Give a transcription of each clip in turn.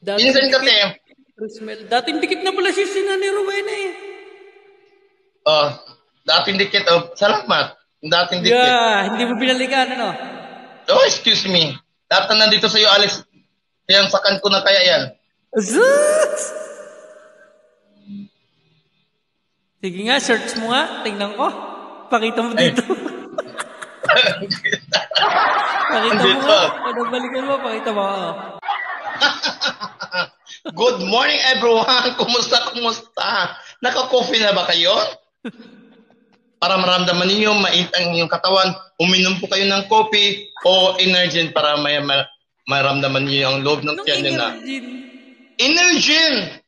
Pinsan kasi. Dating dikit na pala si Sina ni Rowena eh. Oh, dating dikit. Oh, salamat. Dating dikit. Yeah, hindi mo binalikan, ano? Oh, excuse me. Lahat na nandito sa'yo, Alex. Yan, sakan ko na kaya yan. Zus! Sige nga, search mo nga. Tingnan ko. Pakita mo dito. Pakita mo nga. Balikan mo, pakita mo. Good morning, everyone. Kumusta? Naka-coffee na ba kayo? Para maramdaman ninyo, mait ang inyong katawan, uminom po kayo ng coffee o energy para maramdaman niyo ang loob ng tiyan nyo na. Energy!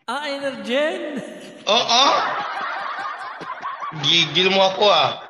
Energen? Oo. Gigil mo ako ah.